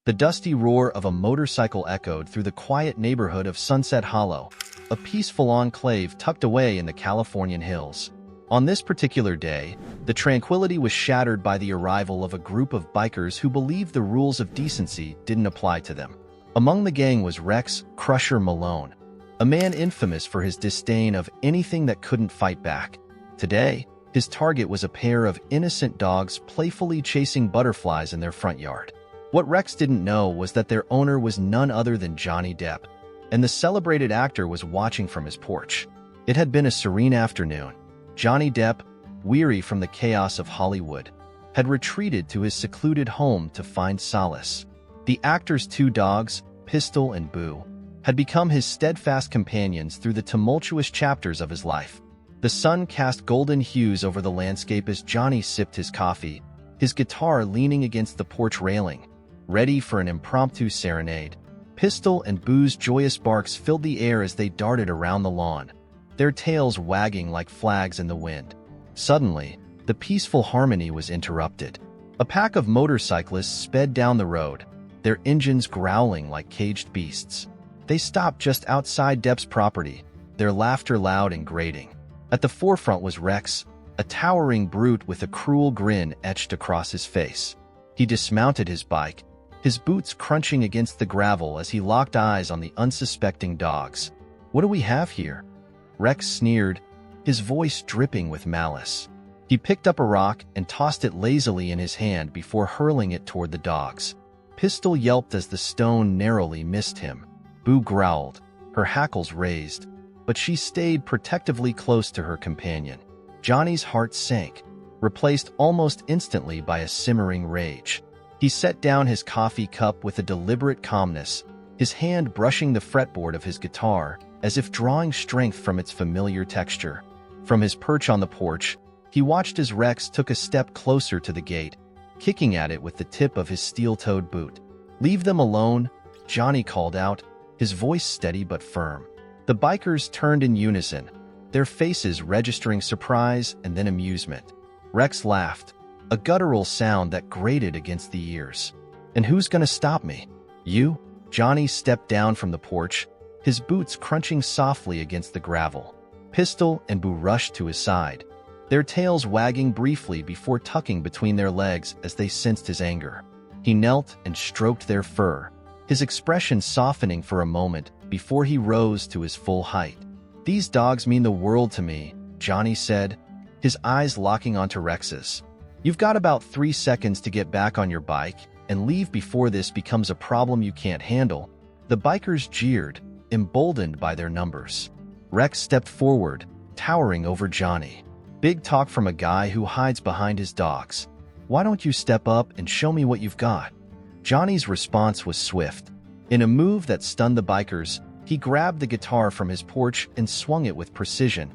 The dusty roar of a motorcycle echoed through the quiet neighborhood of Sunset Hollow, a peaceful enclave tucked away in the Californian hills. On this particular day, the tranquility was shattered by the arrival of a group of bikers who believed the rules of decency didn't apply to them. Among the gang was Rex "Crusher" Malone, a man infamous for his disdain of anything that couldn't fight back. Today, his target was a pair of innocent dogs playfully chasing butterflies in their front yard. What Rex didn't know was that their owner was none other than Johnny Depp, and the celebrated actor was watching from his porch. It had been a serene afternoon. Johnny Depp, weary from the chaos of Hollywood, had retreated to his secluded home to find solace. The actor's two dogs, Pistol and Boo, had become his steadfast companions through the tumultuous chapters of his life. The sun cast golden hues over the landscape as Johnny sipped his coffee, his guitar leaning against the porch railing, ready for an impromptu serenade. Pistol and Boo's joyous barks filled the air as they darted around the lawn, their tails wagging like flags in the wind. Suddenly, the peaceful harmony was interrupted. A pack of motorcyclists sped down the road, their engines growling like caged beasts. They stopped just outside Depp's property, their laughter loud and grating. At the forefront was Rex, a towering brute with a cruel grin etched across his face. He dismounted his bike, his boots crunching against the gravel as he locked eyes on the unsuspecting dogs. "What do we have here?" Rex sneered, his voice dripping with malice. He picked up a rock and tossed it lazily in his hand before hurling it toward the dogs. Pistol yelped as the stone narrowly missed him. Boo growled, her hackles raised, but she stayed protectively close to her companion. Johnny's heart sank, replaced almost instantly by a simmering rage. He set down his coffee cup with a deliberate calmness, his hand brushing the fretboard of his guitar, as if drawing strength from its familiar texture. From his perch on the porch, he watched as Rex took a step closer to the gate, kicking at it with the tip of his steel-toed boot. "Leave them alone," Johnny called out, his voice steady but firm. The bikers turned in unison, their faces registering surprise and then amusement. Rex laughed, a guttural sound that grated against the ears. "And who's gonna stop me? You?" Johnny stepped down from the porch, his boots crunching softly against the gravel. Pistol and Boo rushed to his side, their tails wagging briefly before tucking between their legs as they sensed his anger. He knelt and stroked their fur, his expression softening for a moment before he rose to his full height. "These dogs mean the world to me," Johnny said, his eyes locking onto Rex's. "You've got about 3 seconds to get back on your bike and leave before this becomes a problem you can't handle." The bikers jeered, emboldened by their numbers. Rex stepped forward, towering over Johnny. "Big talk from a guy who hides behind his dogs. Why don't you step up and show me what you've got?" Johnny's response was swift. In a move that stunned the bikers, he grabbed the guitar from his porch and swung it with precision,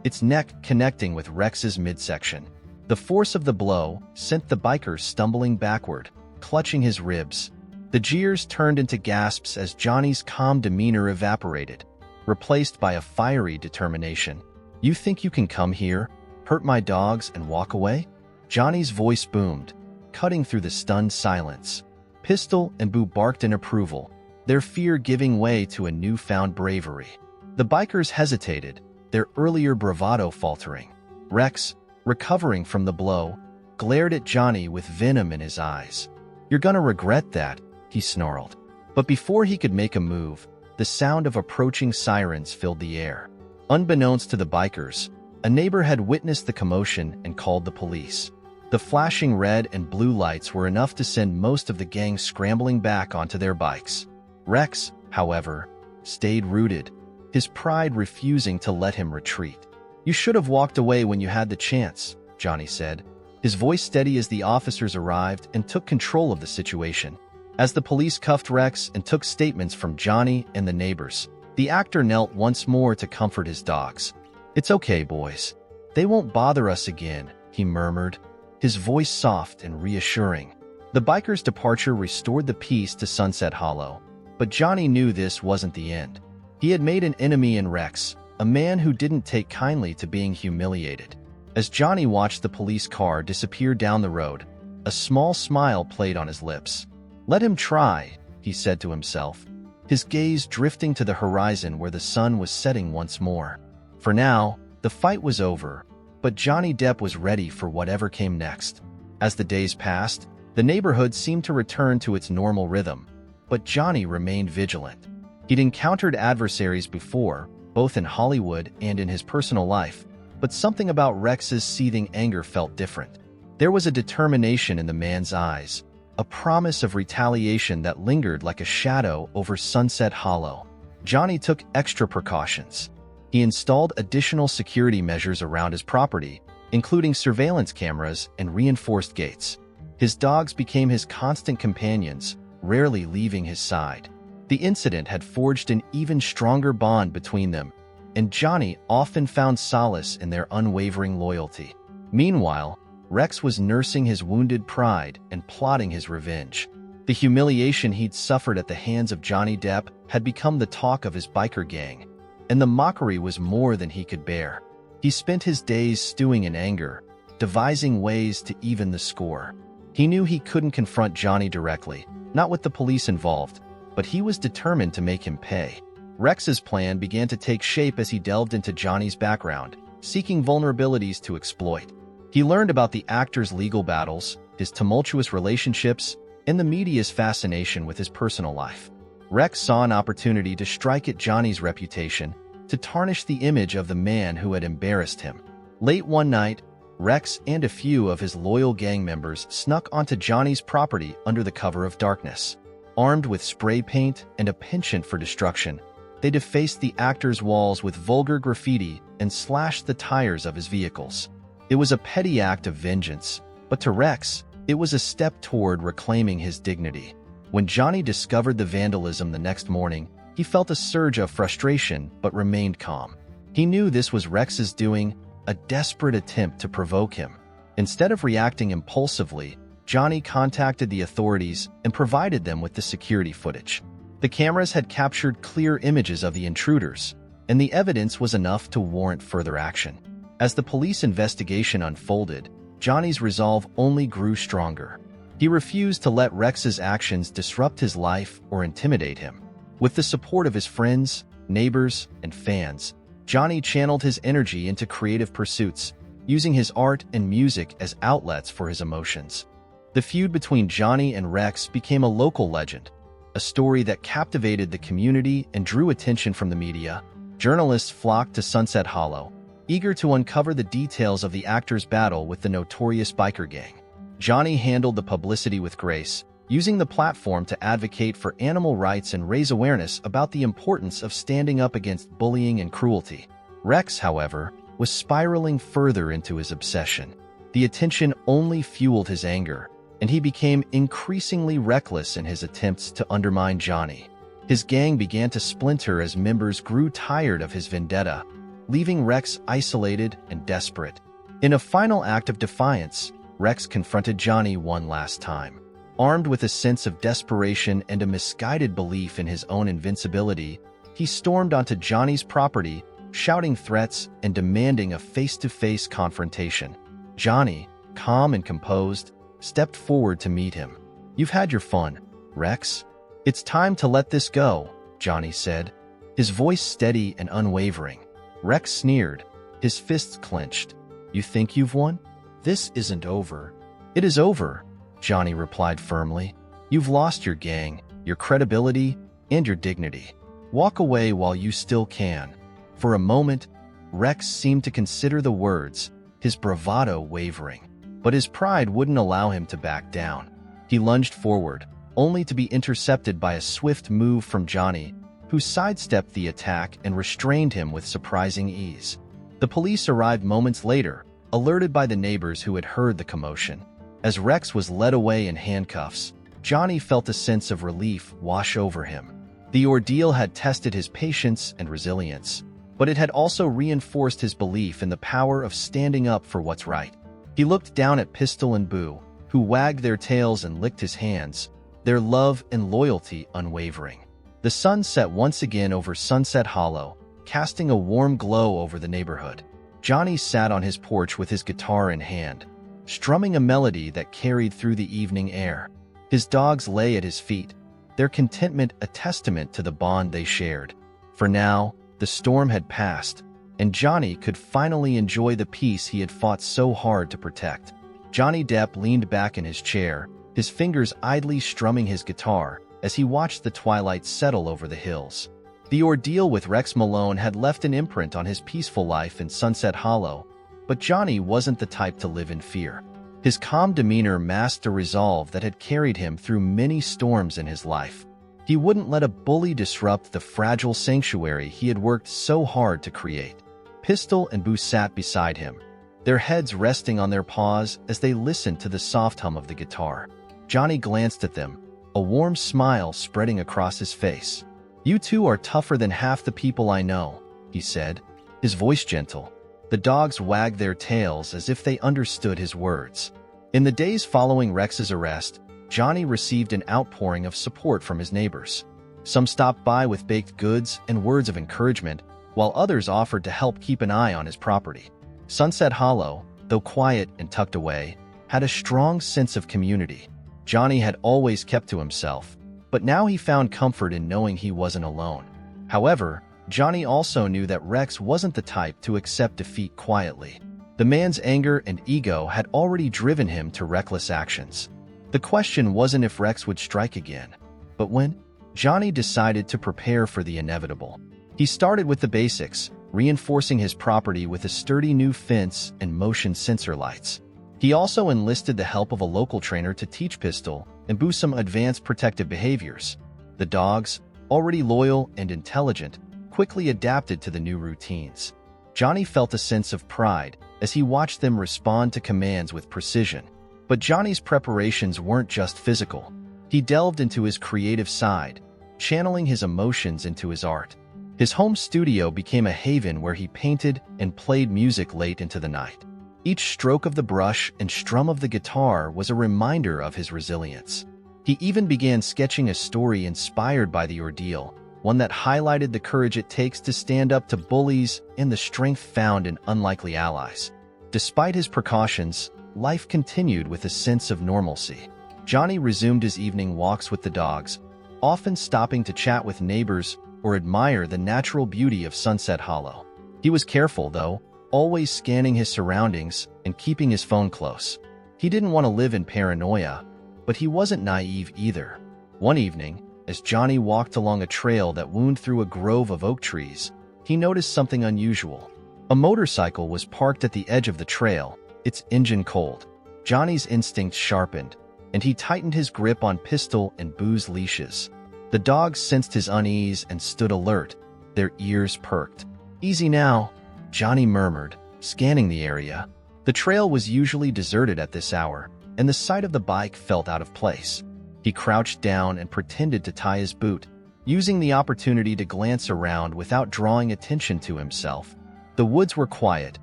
its neck connecting with Rex's midsection. The force of the blow sent the biker stumbling backward, clutching his ribs. The jeers turned into gasps as Johnny's calm demeanor evaporated, replaced by a fiery determination. "You think you can come here, hurt my dogs, and walk away?" Johnny's voice boomed, cutting through the stunned silence. Pistol and Boo barked in approval, their fear giving way to a newfound bravery. The bikers hesitated, their earlier bravado faltering. Rex, recovering from the blow, glared at Johnny with venom in his eyes. "You're gonna regret that," he snarled. But before he could make a move, the sound of approaching sirens filled the air. Unbeknownst to the bikers, a neighbor had witnessed the commotion and called the police. The flashing red and blue lights were enough to send most of the gang scrambling back onto their bikes. Rex, however, stayed rooted, his pride refusing to let him retreat. "You should have walked away when you had the chance," Johnny said, his voice steady as the officers arrived and took control of the situation. As the police cuffed Rex and took statements from Johnny and the neighbors, the actor knelt once more to comfort his dogs. "It's okay, boys. They won't bother us again," he murmured, his voice soft and reassuring. The bikers' departure restored the peace to Sunset Hollow, but Johnny knew this wasn't the end. He had made an enemy in Rex, a man who didn't take kindly to being humiliated. As Johnny watched the police car disappear down the road, a small smile played on his lips. Let him try, he said to himself, his gaze drifting to the horizon where the sun was setting once more. For now, the fight was over, but Johnny Depp was ready for whatever came next. As the days passed, the neighborhood seemed to return to its normal rhythm, but Johnny remained vigilant. He'd encountered adversaries before, both in Hollywood and in his personal life, but something about Rex's seething anger felt different. There was a determination in the man's eyes, a promise of retaliation that lingered like a shadow over Sunset Hollow. Johnny took extra precautions. He installed additional security measures around his property, including surveillance cameras and reinforced gates. His dogs became his constant companions, rarely leaving his side. The incident had forged an even stronger bond between them, and Johnny often found solace in their unwavering loyalty. Meanwhile, Rex was nursing his wounded pride and plotting his revenge. The humiliation he'd suffered at the hands of Johnny Depp had become the talk of his biker gang, and the mockery was more than he could bear. He spent his days stewing in anger, devising ways to even the score. He knew he couldn't confront Johnny directly, not with the police involved, but he was determined to make him pay. Rex's plan began to take shape as he delved into Johnny's background, seeking vulnerabilities to exploit. He learned about the actor's legal battles, his tumultuous relationships, and the media's fascination with his personal life. Rex saw an opportunity to strike at Johnny's reputation, to tarnish the image of the man who had embarrassed him. Late one night, Rex and a few of his loyal gang members snuck onto Johnny's property under the cover of darkness. Armed with spray paint and a penchant for destruction, they defaced the actor's walls with vulgar graffiti and slashed the tires of his vehicles. It was a petty act of vengeance, but to Rex, it was a step toward reclaiming his dignity. When Johnny discovered the vandalism the next morning, he felt a surge of frustration but remained calm. He knew this was Rex's doing, a desperate attempt to provoke him. Instead of reacting impulsively, Johnny contacted the authorities and provided them with the security footage. The cameras had captured clear images of the intruders, and the evidence was enough to warrant further action. As the police investigation unfolded, Johnny's resolve only grew stronger. He refused to let Rex's actions disrupt his life or intimidate him. With the support of his friends, neighbors, and fans, Johnny channeled his energy into creative pursuits, using his art and music as outlets for his emotions. The feud between Johnny and Rex became a local legend, a story that captivated the community and drew attention from the media. Journalists flocked to Sunset Hollow, eager to uncover the details of the actor's battle with the notorious biker gang. Johnny handled the publicity with grace, using the platform to advocate for animal rights and raise awareness about the importance of standing up against bullying and cruelty. Rex, however, was spiraling further into his obsession. The attention only fueled his anger, and he became increasingly reckless in his attempts to undermine Johnny. His gang began to splinter as members grew tired of his vendetta, leaving Rex isolated and desperate. In a final act of defiance, Rex confronted Johnny one last time. Armed with a sense of desperation and a misguided belief in his own invincibility, he stormed onto Johnny's property, shouting threats and demanding a face-to-face confrontation. Johnny, calm and composed, stepped forward to meet him. "You've had your fun, Rex. It's time to let this go," Johnny said, his voice steady and unwavering. Rex sneered, his fists clenched. "You think you've won? This isn't over." "It is over," Johnny replied firmly. "You've lost your gang, your credibility, and your dignity. Walk away while you still can." For a moment, Rex seemed to consider the words, his bravado wavering. But his pride wouldn't allow him to back down. He lunged forward, only to be intercepted by a swift move from Johnny, who sidestepped the attack and restrained him with surprising ease. The police arrived moments later, alerted by the neighbors who had heard the commotion. As Rex was led away in handcuffs, Johnny felt a sense of relief wash over him. The ordeal had tested his patience and resilience, but it had also reinforced his belief in the power of standing up for what's right. He looked down at Pistol and Boo, who wagged their tails and licked his hands, their love and loyalty unwavering. The sun set once again over Sunset Hollow, casting a warm glow over the neighborhood. Johnny sat on his porch with his guitar in hand, strumming a melody that carried through the evening air. His dogs lay at his feet, their contentment a testament to the bond they shared. For now, the storm had passed, and Johnny could finally enjoy the peace he had fought so hard to protect. Johnny Depp leaned back in his chair, his fingers idly strumming his guitar as he watched the twilight settle over the hills. The ordeal with Rex Malone had left an imprint on his peaceful life in Sunset Hollow, but Johnny wasn't the type to live in fear. His calm demeanor masked a resolve that had carried him through many storms in his life. He wouldn't let a bully disrupt the fragile sanctuary he had worked so hard to create. Pistol and Boo sat beside him, their heads resting on their paws as they listened to the soft hum of the guitar. Johnny glanced at them, a warm smile spreading across his face. "You two are tougher than half the people I know," he said, his voice gentle. The dogs wagged their tails as if they understood his words. In the days following Rex's arrest, Johnny received an outpouring of support from his neighbors. Some stopped by with baked goods and words of encouragement, while others offered to help keep an eye on his property. Sunset Hollow, though quiet and tucked away, had a strong sense of community. Johnny had always kept to himself, but now he found comfort in knowing he wasn't alone. However, Johnny also knew that Rex wasn't the type to accept defeat quietly. The man's anger and ego had already driven him to reckless actions. The question wasn't if Rex would strike again, but when. Johnny decided to prepare for the inevitable. He started with the basics, reinforcing his property with a sturdy new fence and motion sensor lights. He also enlisted the help of a local trainer to teach Pistol and Boo some advanced protective behaviors. The dogs, already loyal and intelligent, quickly adapted to the new routines. Johnny felt a sense of pride as he watched them respond to commands with precision. But Johnny's preparations weren't just physical. He delved into his creative side, channeling his emotions into his art. His home studio became a haven where he painted and played music late into the night. Each stroke of the brush and strum of the guitar was a reminder of his resilience. He even began sketching a story inspired by the ordeal, one that highlighted the courage it takes to stand up to bullies and the strength found in unlikely allies. Despite his precautions, life continued with a sense of normalcy. Johnny resumed his evening walks with the dogs, often stopping to chat with neighbors or admire the natural beauty of Sunset Hollow. He was careful, though, always scanning his surroundings and keeping his phone close. He didn't want to live in paranoia, but he wasn't naive either. One evening, as Johnny walked along a trail that wound through a grove of oak trees, he noticed something unusual. A motorcycle was parked at the edge of the trail, its engine cold. Johnny's instincts sharpened, and he tightened his grip on Pistol and Boo's leashes. The dogs sensed his unease and stood alert, their ears perked. "Easy now," Johnny murmured, scanning the area. The trail was usually deserted at this hour, and the sight of the bike felt out of place. He crouched down and pretended to tie his boot, using the opportunity to glance around without drawing attention to himself. The woods were quiet,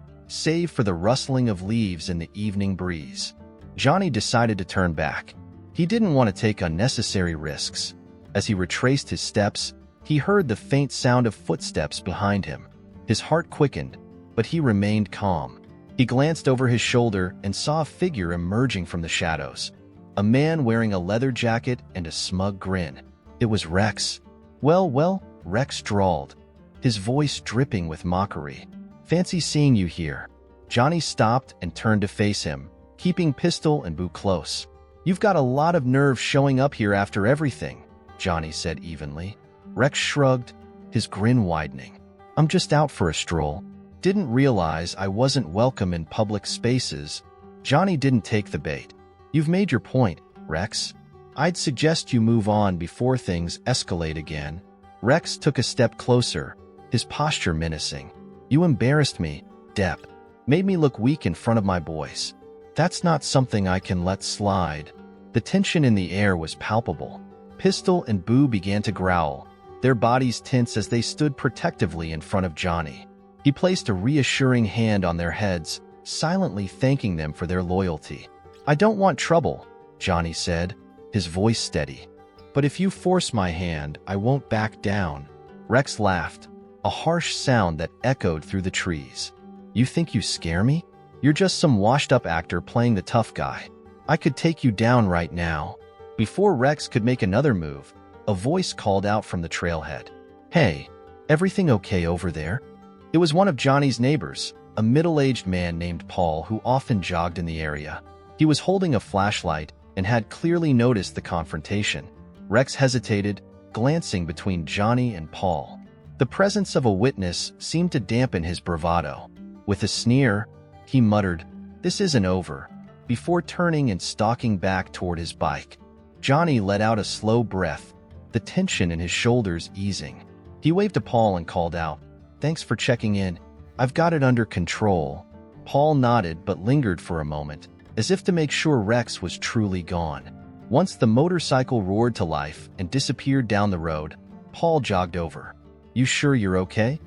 save for the rustling of leaves in the evening breeze. Johnny decided to turn back. He didn't want to take unnecessary risks. As he retraced his steps, he heard the faint sound of footsteps behind him. His heart quickened, but he remained calm. He glanced over his shoulder and saw a figure emerging from the shadows. A man wearing a leather jacket and a smug grin. It was Rex. Well, Rex drawled, his voice dripping with mockery. "Fancy seeing you here." Johnny stopped and turned to face him, keeping Pistol and Boo close. "You've got a lot of nerve showing up here after everything," Johnny said evenly. Rex shrugged, his grin widening. "I'm just out for a stroll. Didn't realize I wasn't welcome in public spaces." Johnny didn't take the bait. "You've made your point, Rex. I'd suggest you move on before things escalate again." Rex took a step closer, his posture menacing. "You embarrassed me, Depp. Made me look weak in front of my boys. That's not something I can let slide." The tension in the air was palpable. Pistol and Boo began to growl, their bodies tense as they stood protectively in front of Johnny. He placed a reassuring hand on their heads, silently thanking them for their loyalty. "I don't want trouble," Johnny said, his voice steady. "But if you force my hand, I won't back down." Rex laughed, a harsh sound that echoed through the trees. "You think you scare me? You're just some washed-up actor playing the tough guy. I could take you down right now." Before Rex could make another move, a voice called out from the trailhead. "Hey, everything okay over there?" It was one of Johnny's neighbors, a middle-aged man named Paul who often jogged in the area. He was holding a flashlight and had clearly noticed the confrontation. Rex hesitated, glancing between Johnny and Paul. The presence of a witness seemed to dampen his bravado. With a sneer, he muttered, "This isn't over," before turning and stalking back toward his bike. Johnny let out a slow breath, the tension in his shoulders easing. He waved to Paul and called out, "Thanks for checking in. I've got it under control." Paul nodded but lingered for a moment, as if to make sure Rex was truly gone. Once the motorcycle roared to life and disappeared down the road, Paul jogged over. "You sure you're okay?"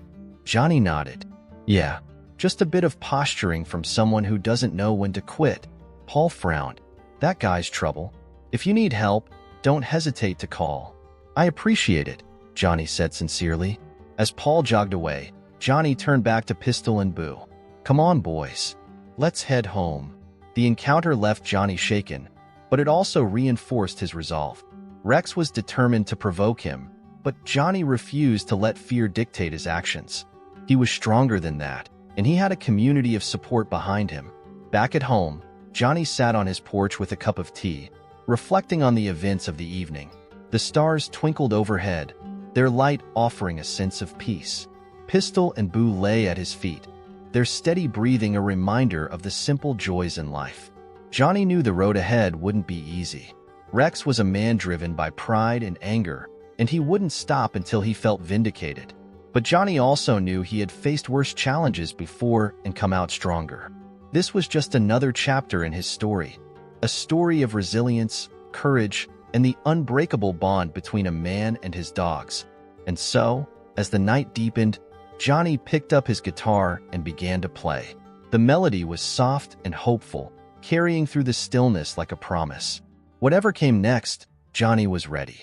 Johnny nodded. "Yeah, just a bit of posturing from someone who doesn't know when to quit." Paul frowned. "That guy's trouble. If you need help, don't hesitate to call." "I appreciate it," Johnny said sincerely. As Paul jogged away, Johnny turned back to Pistol and Boo. "Come on, boys. Let's head home." The encounter left Johnny shaken, but it also reinforced his resolve. Rex was determined to provoke him, but Johnny refused to let fear dictate his actions. He was stronger than that, and he had a community of support behind him. Back at home, Johnny sat on his porch with a cup of tea, reflecting on the events of the evening. The stars twinkled overhead, their light offering a sense of peace. Pistol and Boo lay at his feet, their steady breathing a reminder of the simple joys in life. Johnny knew the road ahead wouldn't be easy. Rex was a man driven by pride and anger, and he wouldn't stop until he felt vindicated. But Johnny also knew he had faced worse challenges before and come out stronger. This was just another chapter in his story, a story of resilience, courage, and the unbreakable bond between a man and his dogs. And so, as the night deepened, Johnny picked up his guitar and began to play. The melody was soft and hopeful, carrying through the stillness like a promise. Whatever came next, Johnny was ready.